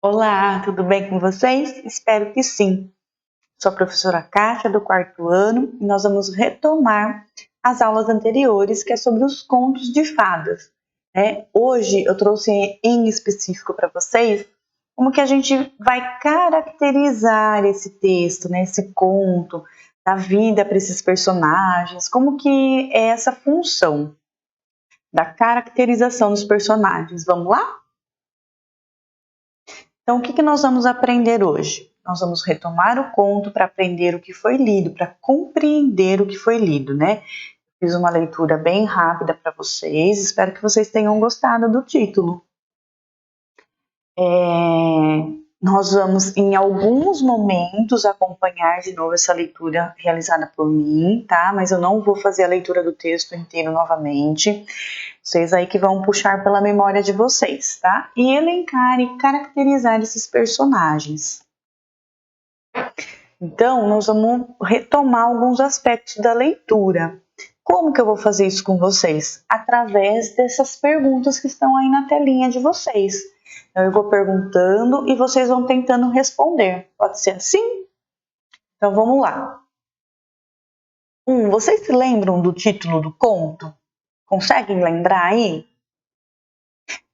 Olá, tudo bem com vocês? Espero que sim. Sou a professora Kátia, do quarto ano, e nós vamos retomar as aulas anteriores, que é sobre os contos de fadas. Hoje eu trouxe em específico para vocês como que a gente vai caracterizar esse texto, esse conto, da vida para esses personagens, como que é essa função da caracterização dos personagens. Vamos lá? Então, o que nós vamos aprender hoje? Nós vamos retomar o conto para aprender o que foi lido, para compreender o que foi lido, né? Fiz uma leitura bem rápida para vocês, espero que vocês tenham gostado do título. Nós vamos, em alguns momentos, acompanhar de novo essa leitura realizada por mim, tá? Mas eu não vou fazer a leitura do texto inteiro novamente. Vocês aí que vão puxar pela memória de vocês, tá? E elencar e caracterizar esses personagens. Então, nós vamos retomar alguns aspectos da leitura. Como que eu vou fazer isso com vocês? Através dessas perguntas que estão aí na telinha de vocês. Então, eu vou perguntando e vocês vão tentando responder. Pode ser assim? Então, vamos lá. Vocês se lembram do título do conto? Conseguem lembrar aí?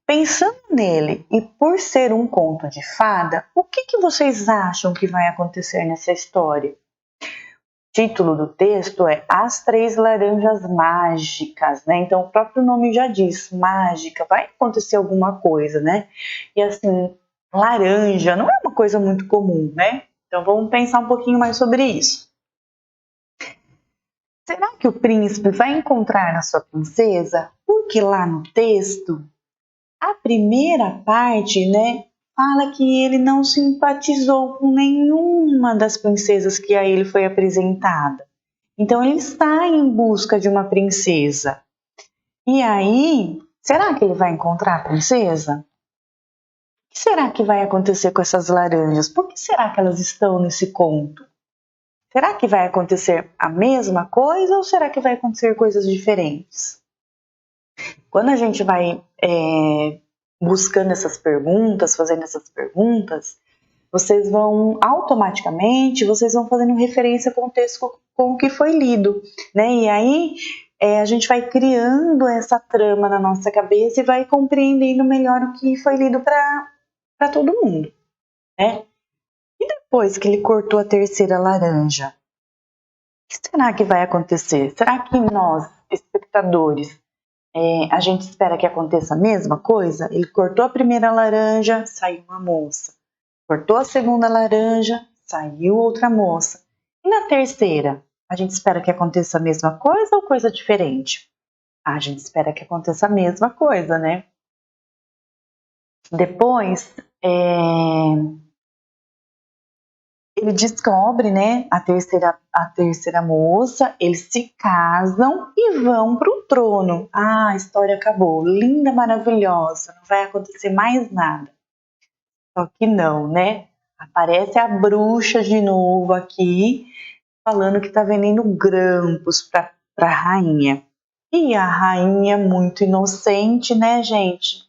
Pensando nele e por ser um conto de fada, o que vocês acham que vai acontecer nessa história? O título do texto é As Três Laranjas Mágicas, né? Então o próprio nome já diz, mágica, vai acontecer alguma coisa, né? E assim, laranja não é uma coisa muito comum, né? Então vamos pensar um pouquinho mais sobre isso. Será que o príncipe vai encontrar a sua princesa? Porque lá no texto a primeira parte, né, fala que ele não simpatizou com nenhuma das princesas que a ele foi apresentada. Então ele está em busca de uma princesa. E aí, será que ele vai encontrar a princesa? O que será que vai acontecer com essas laranjas? Por que será que elas estão nesse conto? Será que vai acontecer a mesma coisa ou será que vai acontecer coisas diferentes? Quando a gente vai buscando essas perguntas, fazendo essas perguntas, vocês vão automaticamente, vocês vão fazendo referência com o texto com o que foi lido, né? E aí a gente vai criando essa trama na nossa cabeça e vai compreendendo melhor o que foi lido para todo mundo, né? E depois que ele cortou a terceira laranja, o que será que vai acontecer? Será que nós, espectadores, a gente espera que aconteça a mesma coisa? Ele cortou a primeira laranja, saiu uma moça. Cortou a segunda laranja, saiu outra moça. E na terceira, a gente espera que aconteça a mesma coisa ou coisa diferente? A gente espera que aconteça a mesma coisa, né? Depois, ele descobre, né, a terceira moça, eles se casam e vão para o trono. Ah, a história acabou, linda, maravilhosa, não vai acontecer mais nada. Só que não, né? Aparece a bruxa de novo aqui, falando que está vendendo grampos para a rainha. E a rainha, muito inocente, né, gente,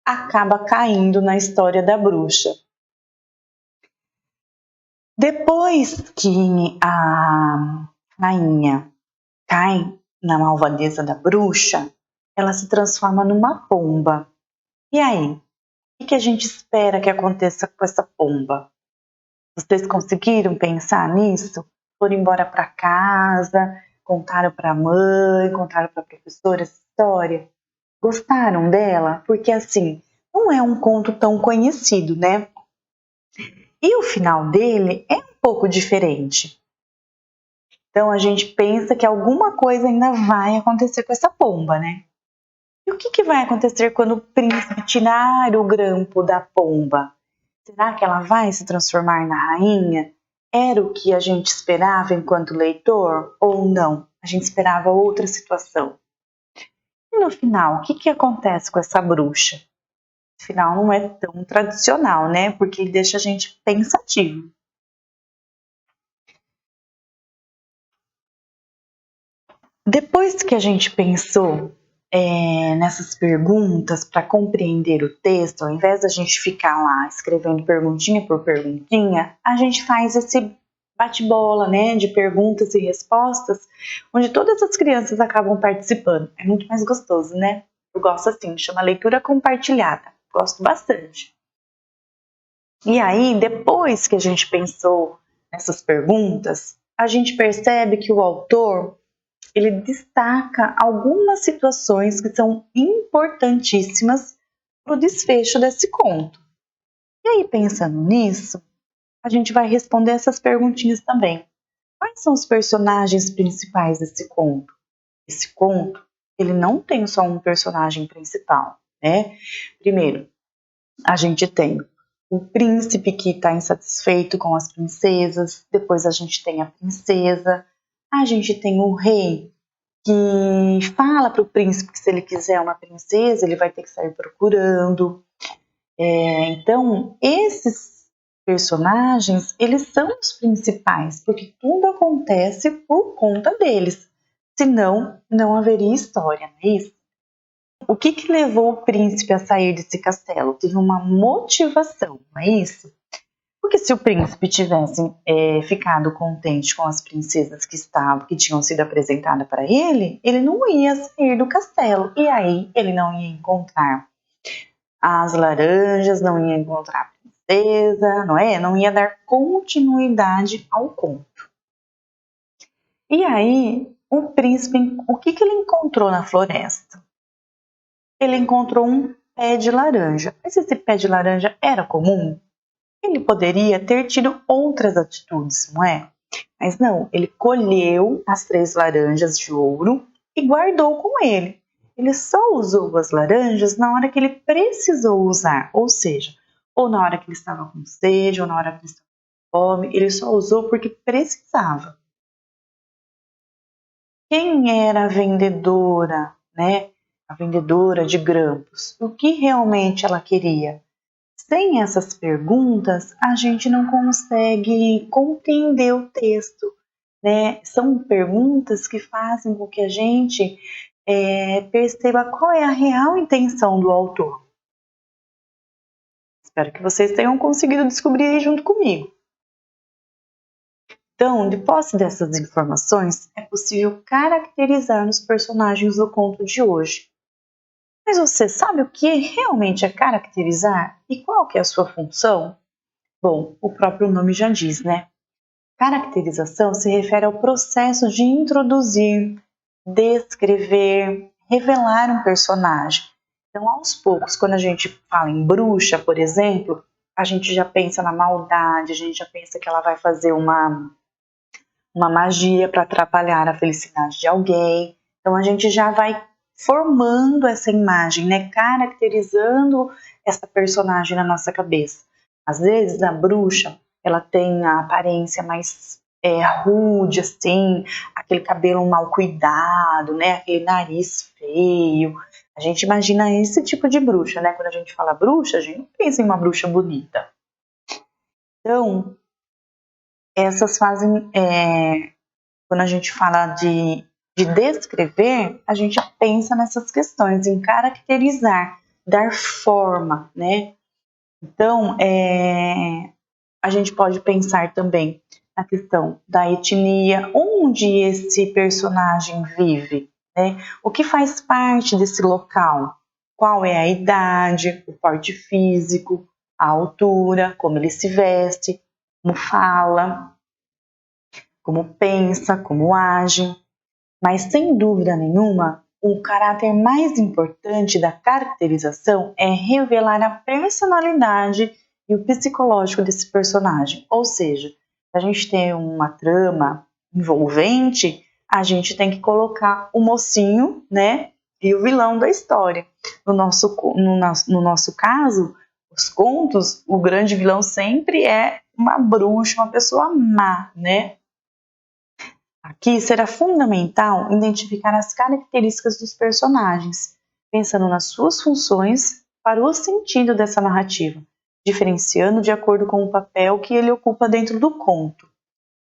acaba caindo na história da bruxa. Depois que a rainha cai na malvadeza da bruxa, ela se transforma numa pomba. E aí? O que a gente espera que aconteça com essa pomba? Vocês conseguiram pensar nisso? Foram embora para casa, contaram para a mãe, contaram para a professora essa história? Gostaram dela? Porque assim, não é um conto tão conhecido, né? E o final dele é um pouco diferente. Então a gente pensa que alguma coisa ainda vai acontecer com essa pomba, né? E o que vai acontecer quando o príncipe tirar o grampo da pomba? Será que ela vai se transformar na rainha? Era o que a gente esperava enquanto leitor ou não? A gente esperava outra situação. E no final, o que acontece com essa bruxa? O final não é tão tradicional, né? Porque ele deixa a gente pensativo. Depois que a gente pensou nessas perguntas para compreender o texto, ao invés da gente ficar lá escrevendo perguntinha por perguntinha, a gente faz esse bate-bola, né, de perguntas e respostas, onde todas as crianças acabam participando. É muito mais gostoso, né? Eu gosto assim, chama leitura compartilhada. Gosto bastante. E aí, depois que a gente pensou nessas perguntas, a gente percebe que o autor ele destaca algumas situações que são importantíssimas para o desfecho desse conto. E aí, pensando nisso, a gente vai responder essas perguntinhas também. Quais são os personagens principais desse conto? Esse conto, ele não tem só um personagem principal, né? Primeiro, a gente tem o príncipe que está insatisfeito com as princesas, depois a gente tem a princesa, a gente tem o rei que fala para o príncipe que se ele quiser uma princesa, ele vai ter que sair procurando. Então, esses personagens, eles são os principais, porque tudo acontece por conta deles. Senão, não haveria história, não é isso? O que levou o príncipe a sair desse castelo? Teve uma motivação, não é isso? Porque se o príncipe tivesse ficado contente com as princesas que tinham sido apresentadas para ele, ele não ia sair do castelo. E aí ele não ia encontrar as laranjas, não ia encontrar a princesa, não é? Não ia dar continuidade ao conto. E aí o príncipe, o que ele encontrou na floresta? Ele encontrou um pé de laranja. Mas esse pé de laranja era comum? Ele poderia ter tido outras atitudes, não é? Mas não, ele colheu as 3 laranjas de ouro e guardou com ele. Ele só usou as laranjas na hora que ele precisou usar, ou seja, ou na hora que ele estava com sede, ou na hora que ele estava com fome, ele só usou porque precisava. Quem era a vendedora, né? A vendedora de grampos? O que realmente ela queria? Sem essas perguntas, a gente não consegue compreender o texto, né? São perguntas que fazem com que a gente perceba qual é a real intenção do autor. Espero que vocês tenham conseguido descobrir junto comigo. Então, de posse dessas informações, é possível caracterizar os personagens do conto de hoje. Mas você sabe o que realmente é caracterizar e qual que é a sua função? Bom, o próprio nome já diz, né? Caracterização se refere ao processo de introduzir, descrever, revelar um personagem. Então, aos poucos, quando a gente fala em bruxa, por exemplo, a gente já pensa na maldade, a gente já pensa que ela vai fazer uma magia para atrapalhar a felicidade de alguém. Então, a gente já vai formando essa imagem, né? Caracterizando essa personagem na nossa cabeça. Às vezes, a bruxa, ela tem a aparência mais rude, assim, aquele cabelo mal cuidado, né? Aquele nariz feio. A gente imagina esse tipo de bruxa, né? Quando a gente fala bruxa, a gente não pensa em uma bruxa bonita. Então, essas fazem... quando a gente fala de descrever, a gente pensa nessas questões, em caracterizar, dar forma, né? Então, a gente pode pensar também na questão da etnia, onde esse personagem vive, né? O que faz parte desse local? Qual é a idade, o porte físico, a altura, como ele se veste, como fala, como pensa, como age. Mas, sem dúvida nenhuma, o caráter mais importante da caracterização é revelar a personalidade e o psicológico desse personagem. Ou seja, se a gente tem uma trama envolvente, a gente tem que colocar o mocinho, né, e o vilão da história. No nosso caso, os contos, o grande vilão sempre é uma bruxa, uma pessoa má, né? Aqui será fundamental identificar as características dos personagens, pensando nas suas funções para o sentido dessa narrativa, diferenciando de acordo com o papel que ele ocupa dentro do conto.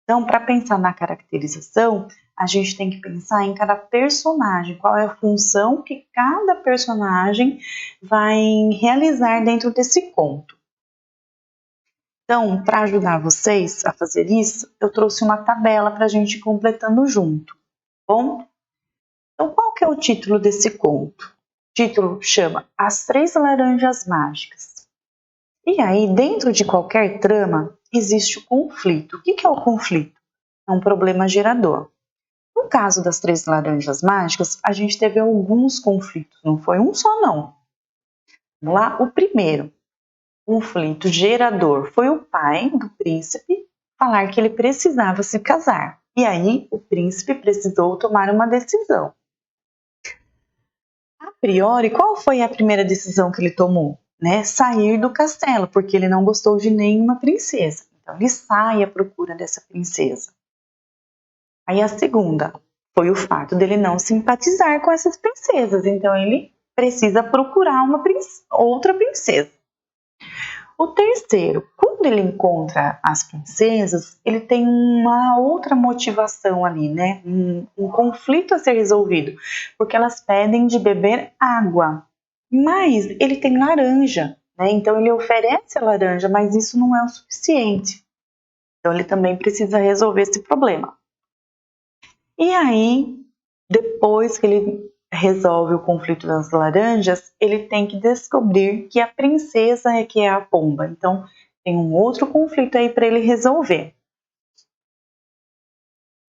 Então, para pensar na caracterização, a gente tem que pensar em cada personagem, qual é a função que cada personagem vai realizar dentro desse conto. Então, para ajudar vocês a fazer isso, eu trouxe uma tabela para a gente ir completando junto, bom? Então, qual que é o título desse conto? O título chama As Três Laranjas Mágicas. E aí, dentro de qualquer trama, existe o conflito. O que é o conflito? É um problema gerador. No caso das Três Laranjas Mágicas, a gente teve alguns conflitos, não foi um só não. Vamos lá? O primeiro conflito gerador foi o pai do príncipe falar que ele precisava se casar. E aí o príncipe precisou tomar uma decisão. A priori, qual foi a primeira decisão que ele tomou? Sair do castelo, porque ele não gostou de nenhuma princesa. Então ele sai à procura dessa princesa. Aí a segunda foi o fato dele não simpatizar com essas princesas. Então ele precisa procurar outra princesa. O terceiro, quando ele encontra as princesas, ele tem uma outra motivação ali, um conflito a ser resolvido, porque elas pedem de beber água, mas ele tem laranja, então ele oferece a laranja, mas isso não é o suficiente. Então ele também precisa resolver esse problema. E aí, depois que ele resolve o conflito das laranjas, ele tem que descobrir que a princesa é que é a pomba. Então, tem um outro conflito aí para ele resolver.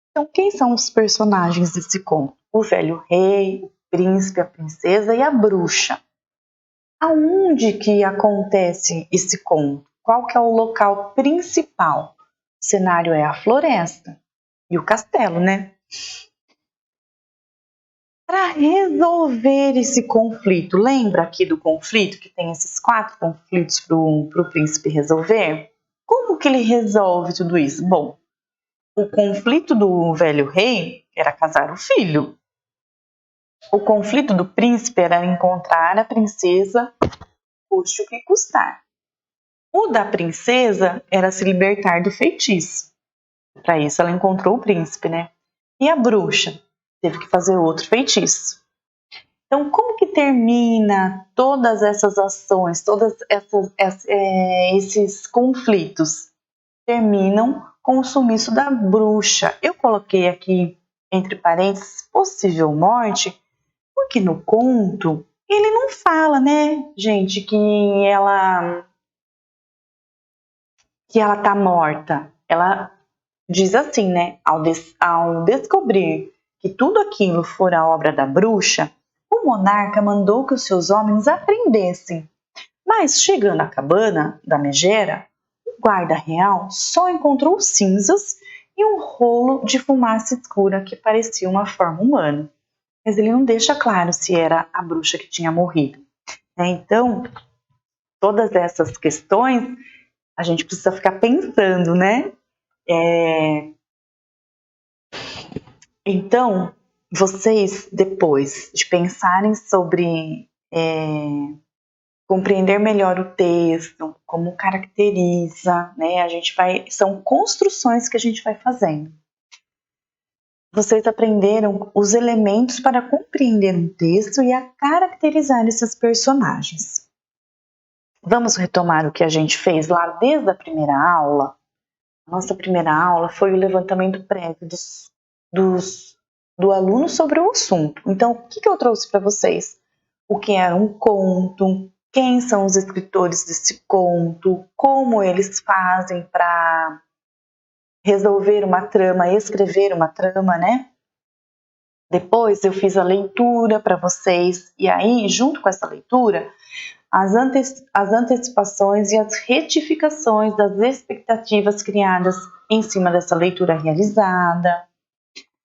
Então, quem são os personagens desse conto? O velho rei, o príncipe, a princesa e a bruxa. Aonde que acontece esse conto? Qual que é o local principal? O cenário é a floresta e o castelo, Para resolver esse conflito, lembra aqui do conflito, que tem esses 4 conflitos para o príncipe resolver? Como que ele resolve tudo isso? Bom, o conflito do velho rei era casar o filho. O conflito do príncipe era encontrar a princesa, custe o que custar. O da princesa era se libertar do feitiço. Para isso ela encontrou o príncipe, E a bruxa teve que fazer outro feitiço. Então, como que termina todas essas ações, esses conflitos? Terminam com o sumiço da bruxa. Eu coloquei aqui, entre parênteses, possível morte, porque no conto ele não fala, gente, que ela tá morta. Ela diz assim, ao descobrir que tudo aquilo fora obra da bruxa, o monarca mandou que os seus homens a prendessem. Mas, chegando à cabana da megera, o guarda real só encontrou cinzas e um rolo de fumaça escura que parecia uma forma humana. Mas ele não deixa claro se era a bruxa que tinha morrido. Então, todas essas questões a gente precisa ficar pensando, Então, vocês, depois de pensarem sobre compreender melhor o texto, como caracteriza, são construções que a gente vai fazendo. Vocês aprenderam os elementos para compreender um texto e a caracterizar esses personagens. Vamos retomar o que a gente fez lá desde a primeira aula? A nossa primeira aula foi o levantamento prévio do aluno sobre o assunto. Então, o que eu trouxe para vocês? O que era um conto, quem são os escritores desse conto, como eles fazem para resolver uma trama, escrever uma trama, Depois eu fiz a leitura para vocês e aí, junto com essa leitura, as antecipações e as retificações das expectativas criadas em cima dessa leitura realizada,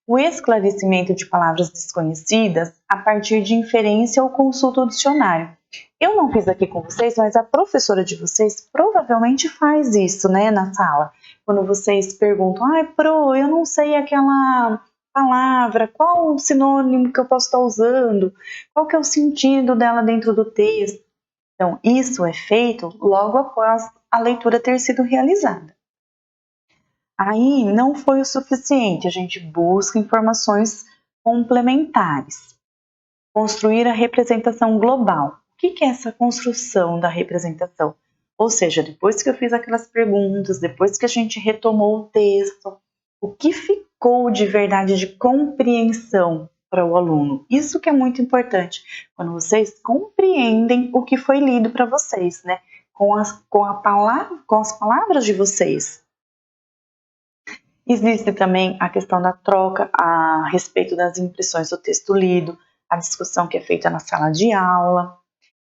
o esclarecimento de palavras desconhecidas a partir de inferência ou consulta ao dicionário. Eu não fiz aqui com vocês, mas a professora de vocês provavelmente faz isso, na sala. Quando vocês perguntam, pro, eu não sei aquela palavra, qual o sinônimo que eu posso estar usando, qual que é o sentido dela dentro do texto. Então, isso é feito logo após a leitura ter sido realizada. Aí não foi o suficiente, a gente busca informações complementares. Construir a representação global. O que é essa construção da representação? Ou seja, depois que eu fiz aquelas perguntas, depois que a gente retomou o texto, o que ficou de verdade de compreensão para o aluno? Isso que é muito importante, quando vocês compreendem o que foi lido para vocês, né? Com as palavras de vocês. Existe também a questão da troca a respeito das impressões do texto lido, a discussão que é feita na sala de aula.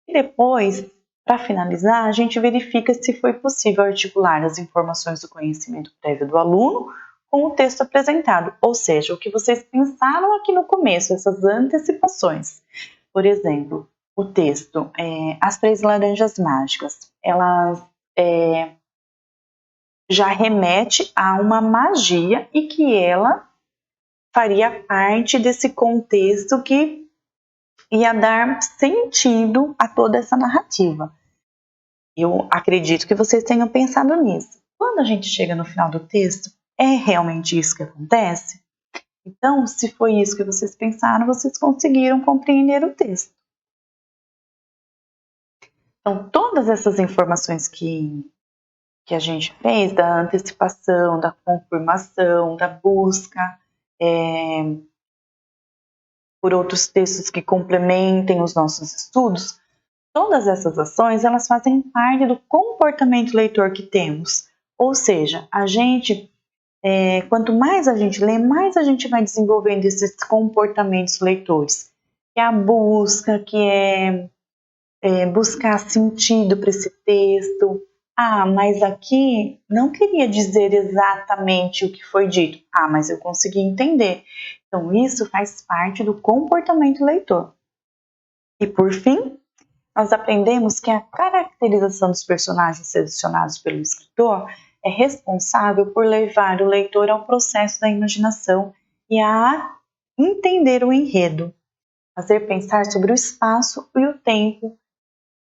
E depois, para finalizar, a gente verifica se foi possível articular as informações do conhecimento prévio do aluno com o texto apresentado, ou seja, o que vocês pensaram aqui no começo, essas antecipações. Por exemplo, o texto As Três Laranjas Mágicas, elas já remete a uma magia e que ela faria parte desse contexto que ia dar sentido a toda essa narrativa. Eu acredito que vocês tenham pensado nisso. Quando a gente chega no final do texto, é realmente isso que acontece? Então, se foi isso que vocês pensaram, vocês conseguiram compreender o texto. Então, todas essas informações que a gente fez, da antecipação, da confirmação, da busca por outros textos que complementem os nossos estudos, todas essas ações, elas fazem parte do comportamento leitor que temos. Ou seja, a gente, quanto mais a gente lê, mais a gente vai desenvolvendo esses comportamentos leitores. Que é a busca, que é buscar sentido para esse texto. Ah, mas aqui não queria dizer exatamente o que foi dito. Ah, mas eu consegui entender. Então, isso faz parte do comportamento leitor. E, por fim, nós aprendemos que a caracterização dos personagens selecionados pelo escritor é responsável por levar o leitor ao processo da imaginação e a entender o enredo, fazer pensar sobre o espaço e o tempo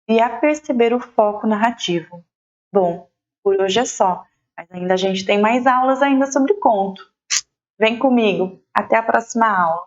e a perceber o foco narrativo. Bom, por hoje é só, mas ainda a gente tem mais aulas ainda sobre conto. Vem comigo, até a próxima aula!